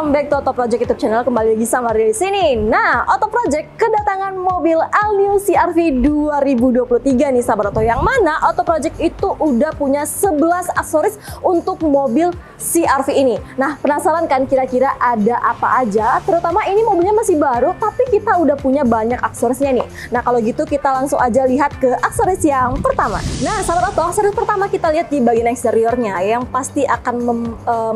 welcome back to Auto Project YouTube channel. Kembali lagi sama Ria di sini. Nah, Auto Project kedatangan mobil all new CR-V 2023 nih sahabat Auto, yang mana Auto Project itu udah punya 11 aksesoris untuk mobil CR-V ini. Nah, penasaran kan kira-kira ada apa aja? Terutama ini mobilnya masih baru, tapi kita udah punya banyak aksesorisnya nih. Nah, kalau gitu kita langsung aja lihat ke aksesoris yang pertama. Nah, sahabat Auto, aksesoris pertama kita lihat di bagian eksteriornya yang pasti akan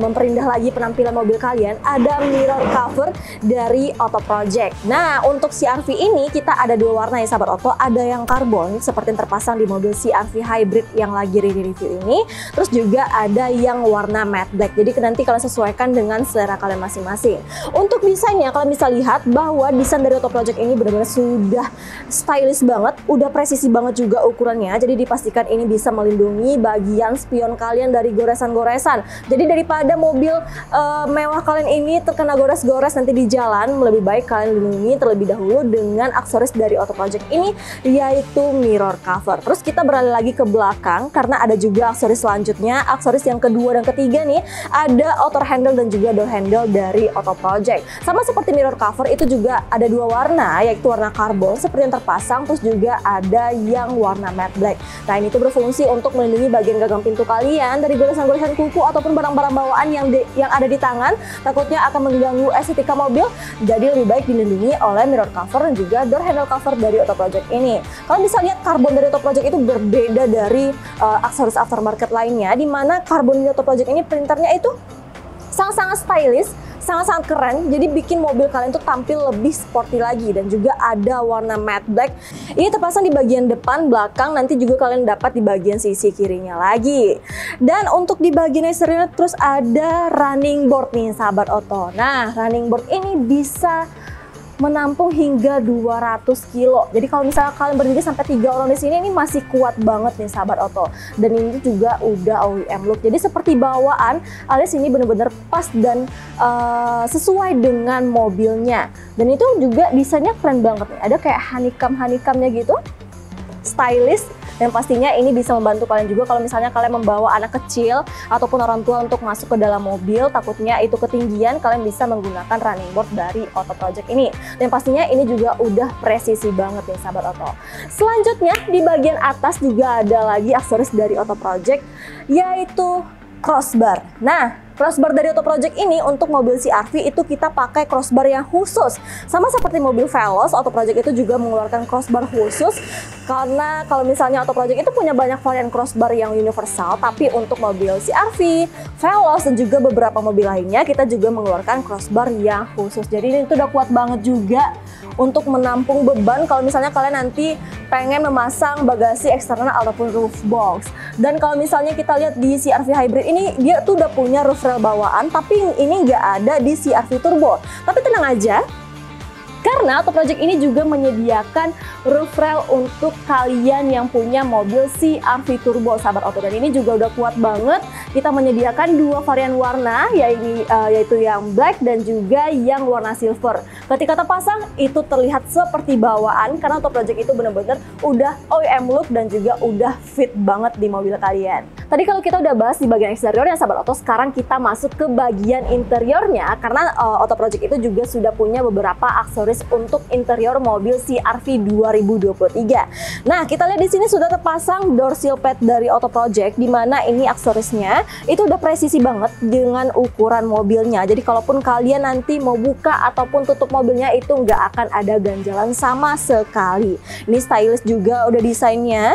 memperindah lagi penampilan mobil kalian. Ada mirror cover dari Auto Project. Nah, untuk CR-V ini kita ada dua warna ya sahabat Auto. Ada yang karbon seperti yang terpasang di mobil CR-V Hybrid yang lagi review ini. Terus juga ada yang warna matte black. Jadi nanti kalian sesuaikan dengan selera kalian masing-masing. Untuk desainnya kalian bisa lihat bahwa desain dari Auto Project ini benar-benar sudah stylish banget, udah presisi banget juga ukurannya. Jadi dipastikan ini bisa melindungi bagian spion kalian dari goresan-goresan. Jadi daripada mobil mewah kalian ini terkena gores-gores nanti di jalan, lebih baik kalian lindungi terlebih dahulu dengan aksesoris dari Auto Project ini, yaitu mirror cover. Terus kita beralih lagi ke belakang karena ada juga aksesoris selanjutnya. Aksesoris yang kedua dan ketiga nih, ada outer handle dan juga door handle dari Auto Project. Sama seperti mirror cover, itu juga ada dua warna, yaitu warna karbon seperti yang terpasang, terus juga ada yang warna matte black. Nah, ini tuh berfungsi untuk melindungi bagian gagang pintu kalian dari goresan-goresan kuku ataupun barang-barang bawaan yang ada di tangan, takutnya akan mengganggu estetika mobil. Jadi lebih baik dilindungi oleh mirror cover dan juga door handle cover dari Auto Project ini. Kalian bisa lihat karbon dari Auto Project itu berbeda dari aksesoris aftermarket lainnya, di mana karbon di Auto Project ini printernya itu sangat-sangat stylish, sangat-sangat keren. Jadi bikin mobil kalian tuh tampil lebih sporty lagi. Dan juga ada warna matte black. Ini terpasang di bagian depan, belakang, nanti juga kalian dapat di bagian sisi kirinya lagi. Dan untuk di bagian eksterior terus ada running board nih sahabat Auto. Nah, running board ini bisa menampung hingga 200 kilo. Jadi kalau misalnya kalian berdiri sampai 3 orang di sini, ini masih kuat banget nih sahabat Auto. Dan ini juga udah OEM look. Jadi seperti bawaan alias ini bener-bener pas dan sesuai dengan mobilnya. Dan itu juga desainnya keren banget nih. Ada kayak honeycomb-honeycombnya gitu, stylish. Dan pastinya ini bisa membantu kalian juga kalau misalnya kalian membawa anak kecil ataupun orang tua untuk masuk ke dalam mobil, takutnya itu ketinggian, kalian bisa menggunakan running board dari Auto Project ini. Dan pastinya ini juga udah presisi banget ya sahabat Auto. Selanjutnya di bagian atas juga ada lagi aksesoris dari Auto Project, yaitu crossbar. Nah, crossbar dari Auto Project ini untuk mobil CR-V itu kita pakai crossbar yang khusus. Sama seperti mobil Veloz, Auto Project itu juga mengeluarkan crossbar khusus. Karena kalau misalnya Auto Project itu punya banyak varian crossbar yang universal, tapi untuk mobil CR-V, Veloz, dan juga beberapa mobil lainnya kita juga mengeluarkan crossbar yang khusus. Jadi ini tuh udah kuat banget juga untuk menampung beban kalau misalnya kalian nanti pengen memasang bagasi eksternal ataupun roof box. Dan kalau misalnya kita lihat di CR-V Hybrid ini, dia tuh udah punya roof rail bawaan, tapi ini nggak ada di CR-V Turbo. Tapi tenang aja, karena Auto Project ini juga menyediakan roof rail untuk kalian yang punya mobil CR-V Turbo sahabat Auto. Dan ini juga udah kuat banget. Kita menyediakan dua varian warna, yaitu yang black dan juga yang warna silver. Ketika terpasang itu terlihat seperti bawaan karena Auto Project itu bener-bener udah OEM look dan juga udah fit banget di mobil kalian. Tadi kalau kita udah bahas di bagian eksteriornya sahabat Auto, sekarang kita masuk ke bagian interiornya karena Auto Project itu juga sudah punya beberapa aksesoris untuk interior mobil CR-V 2023. Nah, kita lihat di sini sudah terpasang door sill pad dari Auto Project, di mana ini aksesorisnya itu udah presisi banget dengan ukuran mobilnya. Jadi kalaupun kalian nanti mau buka ataupun tutup mobilnya itu nggak akan ada ganjalan sama sekali. Ini stylish juga udah desainnya.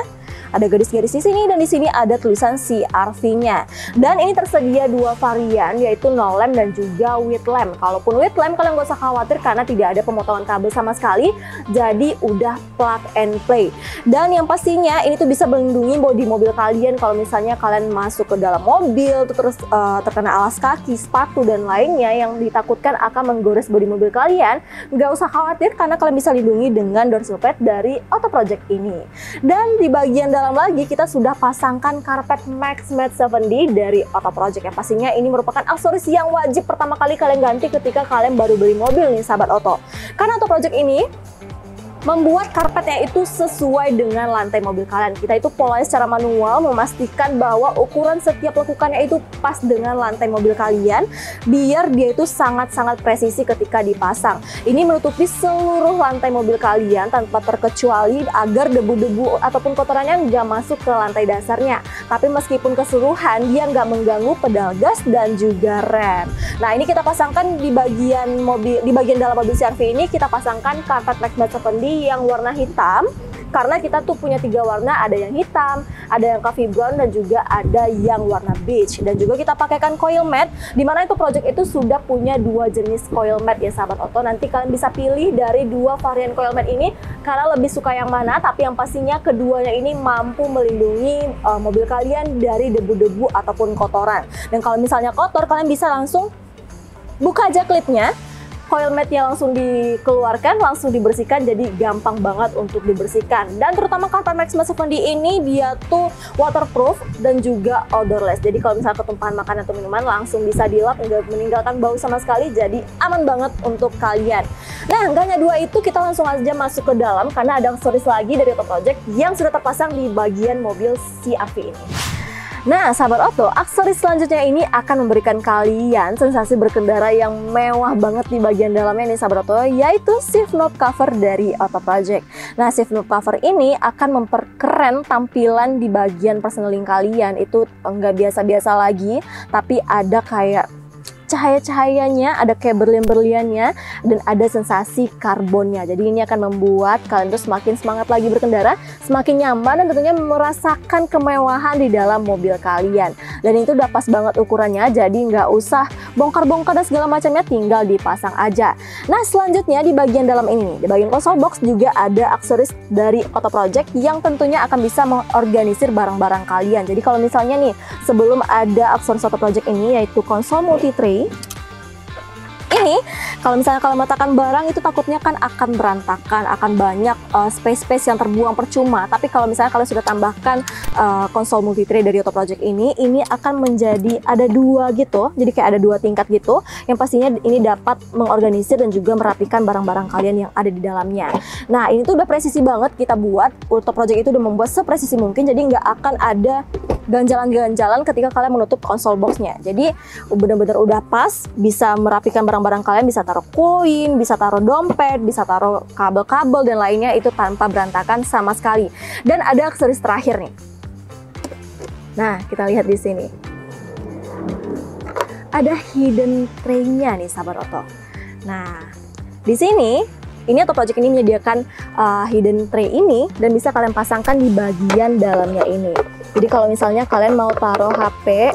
Ada garis-garis di sini dan di sini ada tulisan CR-V-nya. Dan ini tersedia dua varian, yaitu no lamp dan juga with lamp. Kalaupun with lamp kalian gak usah khawatir karena tidak ada pemotongan kabel sama sekali. Jadi udah plug and play. Dan yang pastinya ini tuh bisa melindungi bodi mobil kalian kalau misalnya kalian masuk ke dalam mobil terus terkena alas kaki, sepatu dan lainnya yang ditakutkan akan menggores bodi mobil kalian. Gak usah khawatir karena kalian bisa lindungi dengan door sill pad dari Auto Project ini. Dan di bagian dalam lagi kita sudah pasangkan karpet Max Matte 7D dari Auto Project. Yang pastinya ini merupakan aksesoris yang wajib pertama kali kalian ganti ketika kalian baru beli mobil nih sahabat Auto. Karena Auto Project ini membuat karpetnya itu sesuai dengan lantai mobil kalian. Kita itu polanya secara manual, memastikan bahwa ukuran setiap lekukannya itu pas dengan lantai mobil kalian, biar dia itu sangat-sangat presisi ketika dipasang. Ini menutupi seluruh lantai mobil kalian tanpa terkecuali agar debu-debu ataupun kotorannya nggak masuk ke lantai dasarnya. Tapi meskipun keseluruhan, dia nggak mengganggu pedal gas dan juga rem. Nah, ini kita pasangkan di bagian mobil, di bagian dalam mobil CR-V ini kita pasangkan karpet Lexbus 7D yang warna hitam, karena kita tuh punya 3 warna, ada yang hitam, ada yang coffee brown, dan juga ada yang warna beige. Dan juga kita pakaikan coil mat, dimana itu project itu sudah punya 2 jenis coil mat ya sahabat oto. Nanti kalian bisa pilih dari 2 varian coil mat ini karena lebih suka yang mana, tapi yang pastinya keduanya ini mampu melindungi mobil kalian dari debu-debu ataupun kotoran. Dan kalau misalnya kotor, kalian bisa langsung buka aja klipnya, coil matnya langsung dikeluarkan, langsung dibersihkan, jadi gampang banget untuk dibersihkan. Dan terutama karpet Lexbus 7D ini dia tuh waterproof dan juga odorless. Jadi kalau misalnya ketumpahan makanan atau minuman langsung bisa dilap, nggak meninggalkan bau sama sekali, jadi aman banget untuk kalian. Nah, nggak hanya 2 itu, kita langsung aja masuk ke dalam karena ada aksesoris lagi dari Auto Project yang sudah terpasang di bagian mobil CR-V ini. Nah, sahabat oto, aksesoris selanjutnya ini akan memberikan kalian sensasi berkendara yang mewah banget di bagian dalamnya nih sahabat oto, yaitu shift knob cover dari Auto Project. Nah, shift knob cover ini akan memperkeren tampilan di bagian personeling kalian. Itu nggak biasa-biasa lagi, tapi ada kayak cahaya-cahayanya, ada kayak berlian-berliannya, dan ada sensasi karbonnya. Jadi ini akan membuat kalian tuh semakin semangat lagi berkendara, semakin nyaman, dan tentunya merasakan kemewahan di dalam mobil kalian. Dan itu udah pas banget ukurannya, jadi nggak usah bongkar-bongkar dan segala macamnya, tinggal dipasang aja. Nah, selanjutnya di bagian dalam ini, di bagian console box juga ada aksesoris dari Auto Project yang tentunya akan bisa mengorganisir barang-barang kalian. Jadi kalau misalnya nih, sebelum ada aksesoris Auto Project ini, yaitu konsol multi tray, ini kalau misalnya kalian meletakkan barang itu takutnya kan akan berantakan, akan banyak space yang terbuang percuma. Tapi kalau misalnya kalian sudah tambahkan konsol multi tray dari Auto Project ini akan menjadi ada 2 gitu, jadi kayak ada 2 tingkat gitu, yang pastinya ini dapat mengorganisir dan juga merapikan barang-barang kalian yang ada di dalamnya. Nah, ini tuh udah presisi banget kita buat. Auto Project itu udah membuat sepresisi mungkin, jadi nggak akan ada ganjalan-ganjalan ketika kalian menutup konsol boxnya. Jadi benar-benar udah pas, bisa merapikan barang-barang kalian, bisa taruh koin, bisa taruh dompet, bisa taruh kabel-kabel dan lainnya itu tanpa berantakan sama sekali. Dan ada aksesoris terakhir nih. Nah, kita lihat di sini. Ada hidden tray-nya nih sahabat oto. Nah, di sini ini Auto Project ini menyediakan hidden tray ini dan bisa kalian pasangkan di bagian dalamnya ini. Jadi kalau misalnya kalian mau taruh HP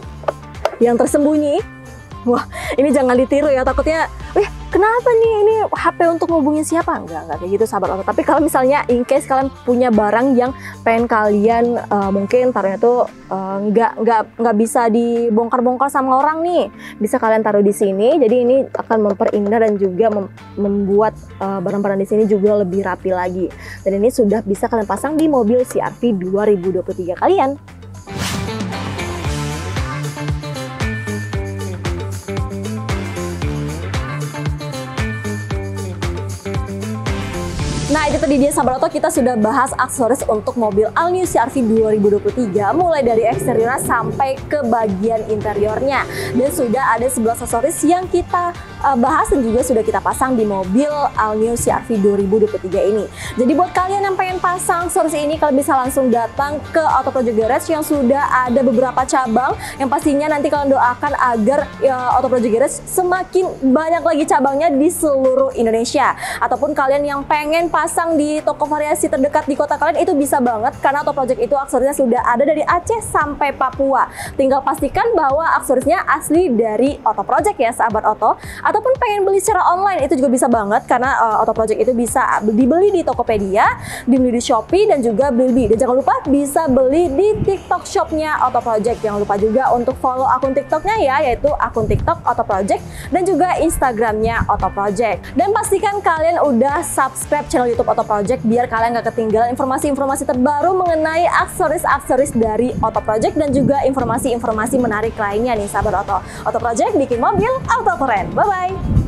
yang tersembunyi, wah ini jangan ditiru ya, takutnya, kenapa nih ini HP untuk ngubungin siapa? Enggak kayak gitu sahabat oto. Tapi kalau misalnya in case kalian punya barang yang pengen kalian mungkin taruhnya tuh nggak bisa dibongkar-bongkar sama orang nih, bisa kalian taruh di sini. Jadi ini akan memperindah dan juga membuat barang-barang di sini juga lebih rapi lagi. Dan ini sudah bisa kalian pasang di mobil CR-V 2023 kalian. Nah, itu tadi dia sahabat oto, kita sudah bahas aksesoris untuk mobil All New CR-V 2023 mulai dari eksteriornya sampai ke bagian interiornya. Dan sudah ada 11 aksesoris yang kita bahas dan juga sudah kita pasang di mobil All New CR-V 2023 ini. Jadi buat kalian yang pengen pasang aksesoris ini, kalian bisa langsung datang ke Auto Project Garage yang sudah ada beberapa cabang. Yang pastinya nanti kalian doakan agar Auto Project Garage semakin banyak lagi cabangnya di seluruh Indonesia. Ataupun kalian yang pengen pasang di toko variasi terdekat di kota kalian, itu bisa banget karena Auto Project itu aksesorisnya sudah ada dari Aceh sampai Papua. Tinggal pastikan bahwa aksesorisnya asli dari Auto Project ya sahabat oto. Ataupun pengen beli secara online itu juga bisa banget karena Auto Project itu bisa dibeli di Tokopedia, dibeli di Shopee dan juga Blibli. Dan jangan lupa bisa beli di TikTok shopnya Auto Project. Jangan lupa juga untuk follow akun TikToknya ya, yaitu akun TikTok Auto Project dan juga Instagramnya Auto Project. Dan pastikan kalian udah subscribe channel YouTube Auto Project biar kalian gak ketinggalan informasi-informasi terbaru mengenai aksesoris-aksesoris dari Auto Project dan juga informasi-informasi menarik lainnya nih sahabat oto. Auto Project bikin mobil auto keren. Bye bye.